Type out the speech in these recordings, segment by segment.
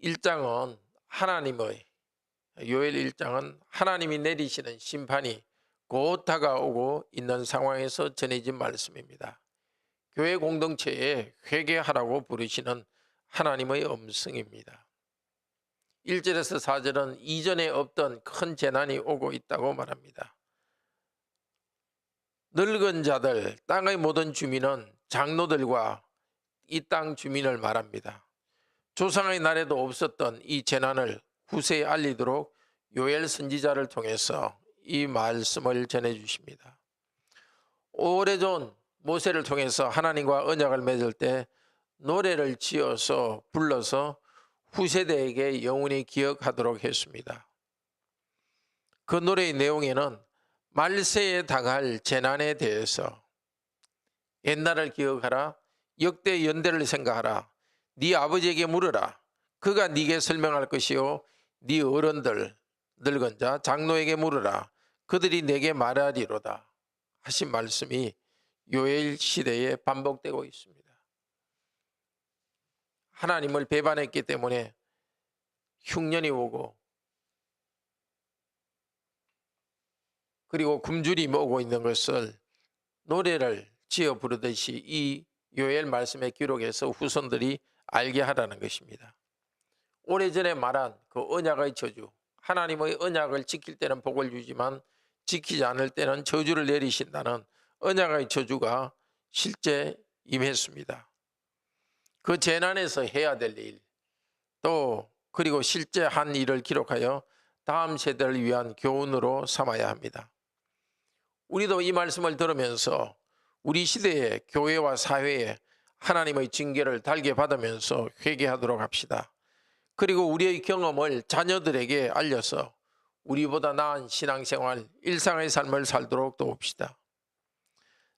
1장은 요엘 1장은 하나님이 내리시는 심판이 곧 다가오고 있는 상황에서 전해진 말씀입니다. 교회 공동체에 회개하라고 부르시는 하나님의 음성입니다. 1절에서 4절은 이전에 없던 큰 재난이 오고 있다고 말합니다. 늙은 자들, 땅의 모든 주민은 장로들과 이 땅 주민을 말합니다. 조상의 날에도 없었던 이 재난을 후세에 알리도록 요엘 선지자를 통해서 이 말씀을 전해주십니다. 오래전 모세를 통해서 하나님과 언약을 맺을 때 노래를 지어서 불러서 후세대에게 영원히 기억하도록 했습니다. 그 노래의 내용에는 말세에 당할 재난에 대해서 옛날을 기억하라, 역대 연대를 생각하라, 네 아버지에게 물으라, 그가 네게 설명할 것이요, 네 어른들, 늙은 자, 장로에게 물으라, 그들이 내게 말하리로다 하신 말씀이 요엘 시대에 반복되고 있습니다. 하나님을 배반했기 때문에 흉년이 오고 그리고 굶주림이 오고 있는 것을 노래를 지어 부르듯이 이 요엘 말씀의 기록에서 후손들이 알게 하라는 것입니다. 오래전에 말한 그 언약의 저주, 하나님의 언약을 지킬 때는 복을 주지만 지키지 않을 때는 저주를 내리신다는 언약의 저주가 실제 임했습니다. 그 재난에서 해야 될 일, 또 그리고 실제 한 일을 기록하여 다음 세대를 위한 교훈으로 삼아야 합니다. 우리도 이 말씀을 들으면서 우리 시대의 교회와 사회에 하나님의 징계를 달게 받으면서 회개하도록 합시다. 그리고 우리의 경험을 자녀들에게 알려서 우리보다 나은 신앙생활, 일상의 삶을 살도록 도웁시다.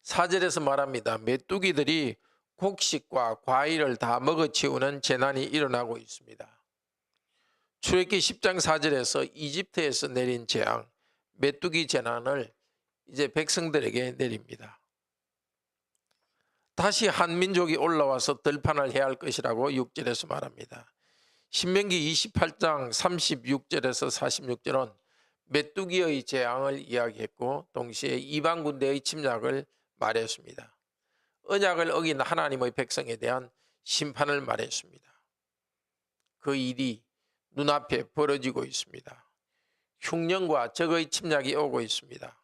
4절에서 말합니다. 메뚜기들이 곡식과 과일을 다 먹어치우는 재난이 일어나고 있습니다. 출애굽기 10장 4절에서 이집트에서 내린 재앙, 메뚜기 재난을 이제 백성들에게 내립니다. 다시 한 민족이 올라와서 들판을 해야 할 것이라고 6절에서 말합니다. 신명기 28장 36절에서 46절은 메뚜기의 재앙을 이야기했고 동시에 이방 군대의 침략을 말했습니다. 언약을 어긴 하나님의 백성에 대한 심판을 말했습니다. 그 일이 눈앞에 벌어지고 있습니다. 흉년과 적의 침략이 오고 있습니다.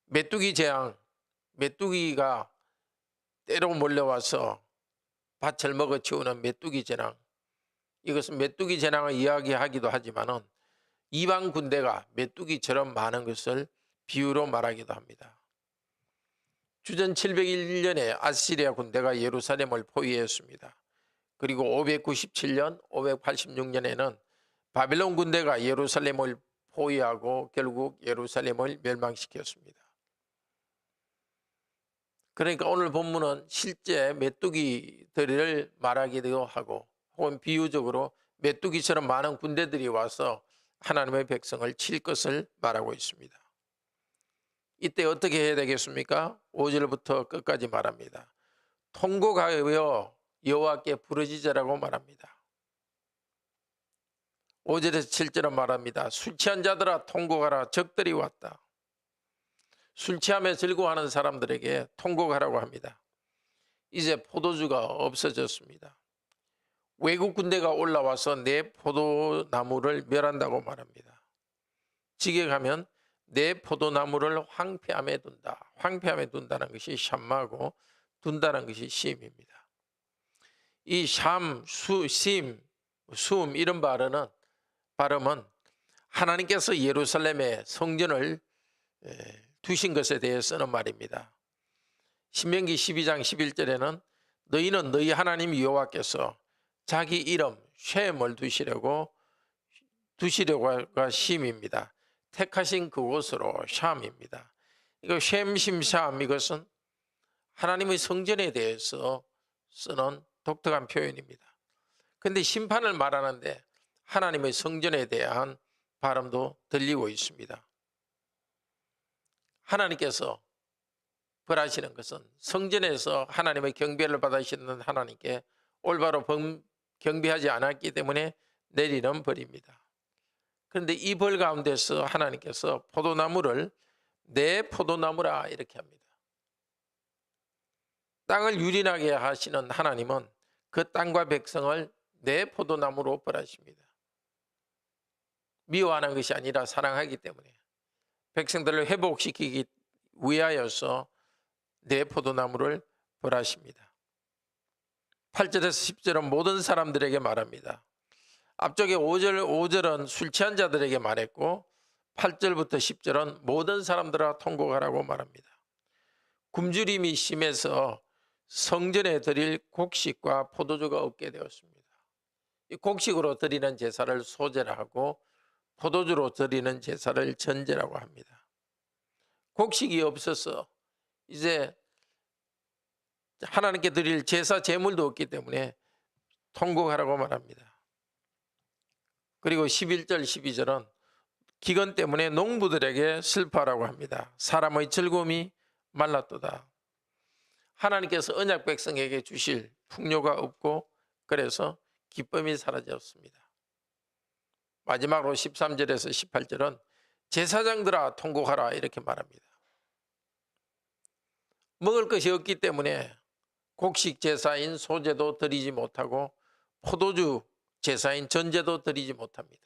메뚜기 재앙, 메뚜기가 때로 몰려와서 밭을 먹어치우는 메뚜기 재앙, 이것은 메뚜기 재앙을 이야기하기도 하지만은 이방 군대가 메뚜기처럼 많은 것을 비유로 말하기도 합니다. 주전 701년에 아시리아 군대가 예루살렘을 포위했습니다. 그리고 597년, 586년에는 바벨론 군대가 예루살렘을 포위하고 결국 예루살렘을 멸망시켰습니다. 그러니까 오늘 본문은 실제 메뚜기들을 말하기도 하고 혹은 비유적으로 메뚜기처럼 많은 군대들이 와서 하나님의 백성을 칠 것을 말하고 있습니다. 이때 어떻게 해야 되겠습니까? 5절부터 끝까지 말합니다. 통곡하여 여호와께 부르짖으라고 말합니다. 5절에서 7절은 말합니다. 술 취한 자들아 통곡하라, 적들이 왔다. 술 취하며 즐거워하는 사람들에게 통곡하라고 합니다. 이제 포도주가 없어졌습니다. 외국 군대가 올라와서 내 포도나무를 멸한다고 말합니다. 직역하면 내 포도나무를 황폐함에 둔다. 황폐함에 둔다는 것이 샴마고 둔다는 것이 심입니다. 이 샴, 심, 수음 이런 발음은 하나님께서 예루살렘에 성전을 두신 것에 대해 쓰는 말입니다. 신명기 12장 11절에는 너희는 너희 하나님 여호와께서 자기 이름 쉔을 두시려고가 심입니다. 택하신 그곳으로 샴입니다. 이거 쉔심샴, 이것은 하나님의 성전에 대해서 쓰는 독특한 표현입니다. 그런데 심판을 말하는데 하나님의 성전에 대한 발음도 들리고 있습니다. 하나님께서 벌하시는 것은 성전에서 하나님의 경배를 받으시는 하나님께 올바로 경배하지 않았기 때문에 내리는 벌입니다. 그런데 이 벌 가운데서 하나님께서 포도나무를 내 포도나무라 이렇게 합니다. 땅을 유린하게 하시는 하나님은 그 땅과 백성을 내 포도나무로 벌하십니다. 미워하는 것이 아니라 사랑하기 때문에 백성들을 회복시키기 위하여서 내 포도나무를 벌하십니다. 8절에서 10절은 모든 사람들에게 말합니다. 앞쪽에 5절은 술 취한 자들에게 말했고 8절부터 10절은 모든 사람들아 통곡하라고 말합니다. 굶주림이 심해서 성전에 드릴 곡식과 포도주가 없게 되었습니다. 이 곡식으로 드리는 제사를 소제라 하고 포도주로 드리는 제사를 전제라고 합니다. 곡식이 없어서 이제 하나님께 드릴 제사 제물도 없기 때문에 통곡하라고 말합니다. 그리고 11절 12절은 기근 때문에 농부들에게 슬퍼하라고 합니다. 사람의 즐거움이 말랐도다. 하나님께서 언약 백성에게 주실 풍요가 없고 그래서 기쁨이 사라졌습니다. 마지막으로 13절에서 18절은 제사장들아 통곡하라 이렇게 말합니다. 먹을 것이 없기 때문에 곡식 제사인 소제도 드리지 못하고 포도주 제사인 전제도 드리지 못합니다.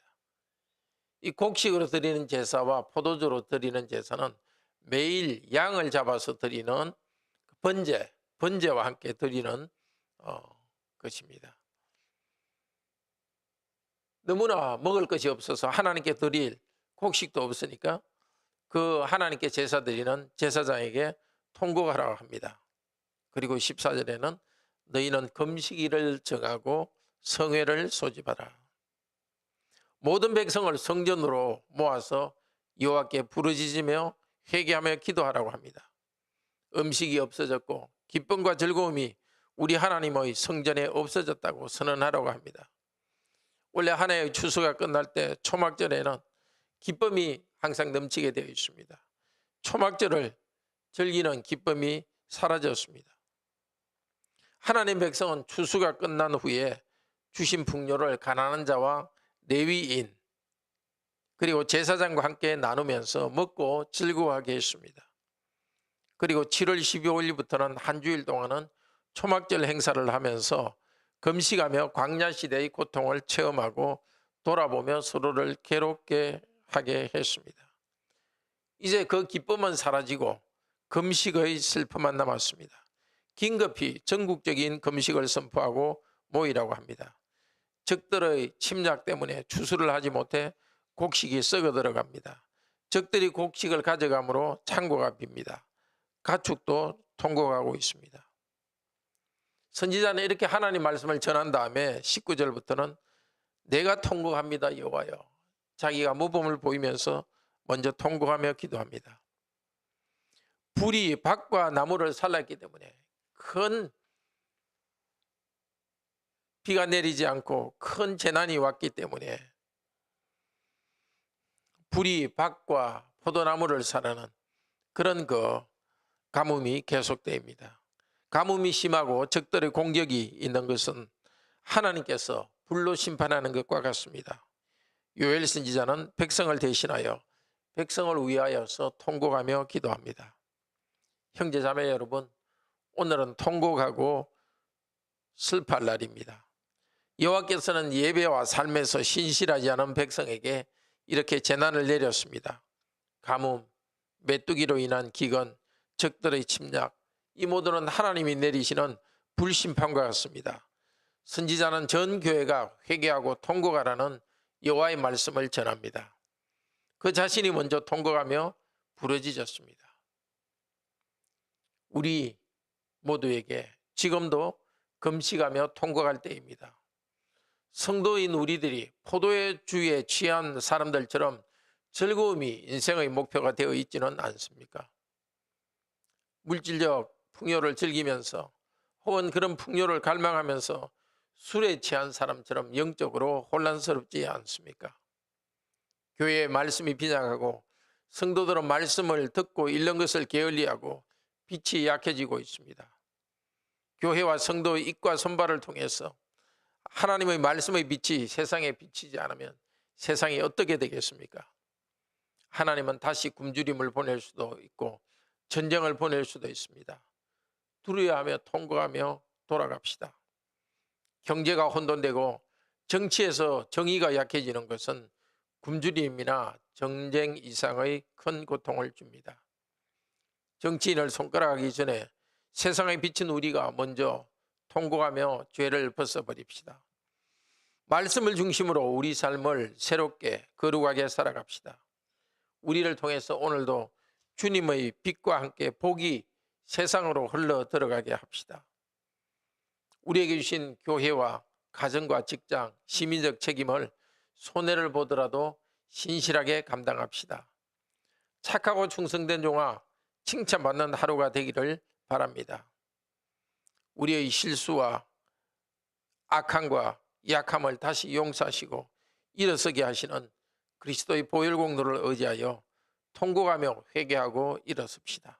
이 곡식으로 드리는 제사와 포도주로 드리는 제사는 매일 양을 잡아서 드리는 번제와 함께 드리는 것입니다. 너무나 먹을 것이 없어서 하나님께 드릴 곡식도 없으니까 그 하나님께 제사 드리는 제사장에게 통곡하라고 합니다. 그리고 14절에는 너희는 금식일을 정하고 성회를 소집하라. 모든 백성을 성전으로 모아서 여호와께 부르짖으며 회개하며 기도하라고 합니다. 음식이 없어졌고 기쁨과 즐거움이 우리 하나님의 성전에 없어졌다고 선언하라고 합니다. 원래 한 해의 추수가 끝날 때 초막절에는 기쁨이 항상 넘치게 되어 있습니다. 초막절을 즐기는 기쁨이 사라졌습니다. 하나님 백성은 추수가 끝난 후에 주신 풍요를 가난한 자와 레위인 그리고 제사장과 함께 나누면서 먹고 즐거워하게 했습니다. 그리고 7월 12일부터는 한 주일 동안은 초막절 행사를 하면서 금식하며 광야시대의 고통을 체험하고 돌아보며 서로를 괴롭게 하게 했습니다. 이제 그 기쁨은 사라지고 금식의 슬픔만 남았습니다. 긴급히 전국적인 금식을 선포하고 모이라고 합니다. 적들의 침략 때문에 추수를 하지 못해 곡식이 썩어 들어갑니다. 적들이 곡식을 가져가므로 창고가 빕니다. 가축도 통곡하고 있습니다. 선지자는 이렇게 하나님 말씀을 전한 다음에 19절부터는 내가 통곡합니다 여호와여. 자기가 모범을 보이면서 먼저 통곡하며 기도합니다. 불이 밭과 나무를 살랐기 때문에 큰 비가 내리지 않고 큰 재난이 왔기 때문에 불이 밭과 포도나무를 살라는 그런 가뭄이 계속됩니다. 가뭄이 심하고 적들의 공격이 있는 것은 하나님께서 불로 심판하는 것과 같습니다. 요엘 선지자는 백성을 대신하여 백성을 위하여서 통곡하며 기도합니다. 형제자매 여러분, 오늘은 통곡하고 슬퍼할 날입니다. 여호와께서는 예배와 삶에서 신실하지 않은 백성에게 이렇게 재난을 내렸습니다. 가뭄, 메뚜기로 인한 기근, 적들의 침략, 이 모두는 하나님이 내리시는 불심판과 같습니다. 선지자는 전 교회가 회개하고 통곡하라는 여호와의 말씀을 전합니다. 그 자신이 먼저 통곡하며 부르짖었습니다. 우리 모두에게 지금도 금식하며 통곡할 때입니다. 성도인 우리들이 포도의 주에 취한 사람들처럼 즐거움이 인생의 목표가 되어 있지는 않습니까? 물질적 풍요를 즐기면서 혹은 그런 풍요를 갈망하면서 술에 취한 사람처럼 영적으로 혼란스럽지 않습니까? 교회의 말씀이 빈약하고 성도들은 말씀을 듣고 읽는 것을 게을리하고 빛이 약해지고 있습니다. 교회와 성도의 입과 손발을 통해서 하나님의 말씀의 빛이 세상에 비치지 않으면 세상이 어떻게 되겠습니까? 하나님은 다시 굶주림을 보낼 수도 있고 전쟁을 보낼 수도 있습니다. 두려워하며 통곡하며 돌아갑시다. 경제가 혼돈되고 정치에서 정의가 약해지는 것은 굶주림이나 전쟁 이상의 큰 고통을 줍니다. 정치인을 손가락하기 전에 세상에 비친 우리가 먼저 통곡하며 죄를 벗어버립시다. 말씀을 중심으로 우리 삶을 새롭게 거룩하게 살아갑시다. 우리를 통해서 오늘도 주님의 빛과 함께 복이 세상으로 흘러 들어가게 합시다. 우리에게 주신 교회와 가정과 직장, 시민적 책임을 손해를 보더라도 신실하게 감당합시다. 착하고 충성된 종아, 칭찬받는 하루가 되기를 바랍니다. 우리의 실수와 악함과 약함을 다시 용서하시고 일어서게 하시는 그리스도의 보혈 공로를 의지하여 통곡하며 회개하고 일어섭시다.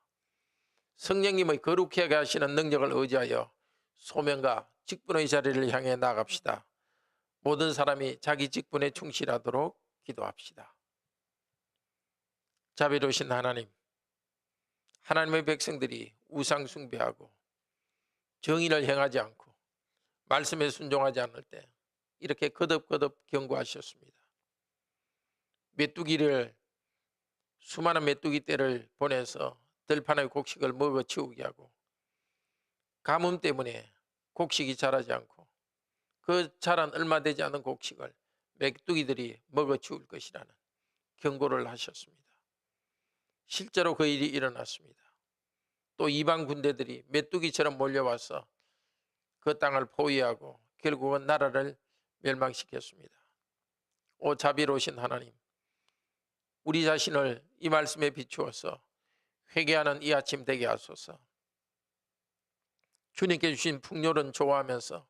성령님의 거룩하게 하시는 능력을 의지하여 소명과 직분의 자리를 향해 나갑시다. 모든 사람이 자기 직분에 충실하도록 기도합시다. 자비로우신 하나님, 하나님의 백성들이 우상 숭배하고 정의를 행하지 않고 말씀에 순종하지 않을 때 이렇게 거듭거듭 경고하셨습니다. 메뚜기를 수많은 메뚜기 떼를 보내서 들판의 곡식을 먹어치우게 하고 가뭄 때문에 곡식이 자라지 않고 그 자란 얼마 되지 않은 곡식을 메뚜기들이 먹어치울 것이라는 경고를 하셨습니다. 실제로 그 일이 일어났습니다. 또 이방 군대들이 메뚜기처럼 몰려와서 그 땅을 포위하고 결국은 나라를 멸망시켰습니다. 오 자비로우신 하나님, 우리 자신을 이 말씀에 비추어서 회개하는 이 아침 되게 하소서. 주님께 주신 풍요는 좋아하면서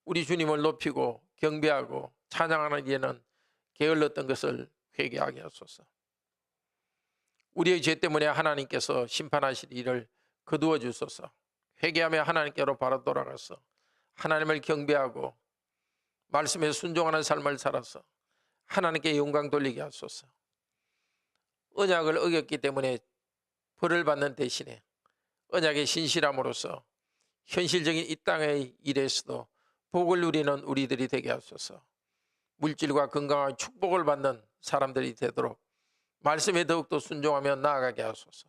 우리 주님을 높이고 경배하고 찬양하는 이에는 게을렀던 것을 회개하게 하소서. 우리의 죄 때문에 하나님께서 심판하실 일을 거두어 주소서. 회개하며 하나님께로 바로 돌아가서 하나님을 경배하고 말씀에 순종하는 삶을 살아서 하나님께 영광 돌리게 하소서. 언약을 어겼기 때문에 벌을 받는 대신에 언약의 신실함으로써 현실적인 이 땅의 일에서도 복을 누리는 우리들이 되게 하소서. 물질과 건강한 축복을 받는 사람들이 되도록 말씀에 더욱더 순종하며 나아가게 하소서.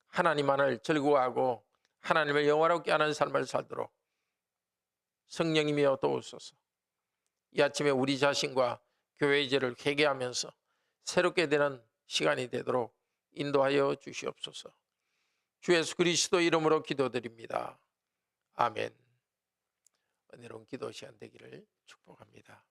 하나님만을 즐거워하고 하나님을 영화롭게 하는 삶을 살도록 성령님이여 도우소서. 이 아침에 우리 자신과 교회의 죄를 회개하면서 새롭게 되는 시간이 되도록 인도하여 주시옵소서. 주 예수 그리스도 이름으로 기도드립니다. 아멘. 은혜로운 기도 시간 되기를 축복합니다.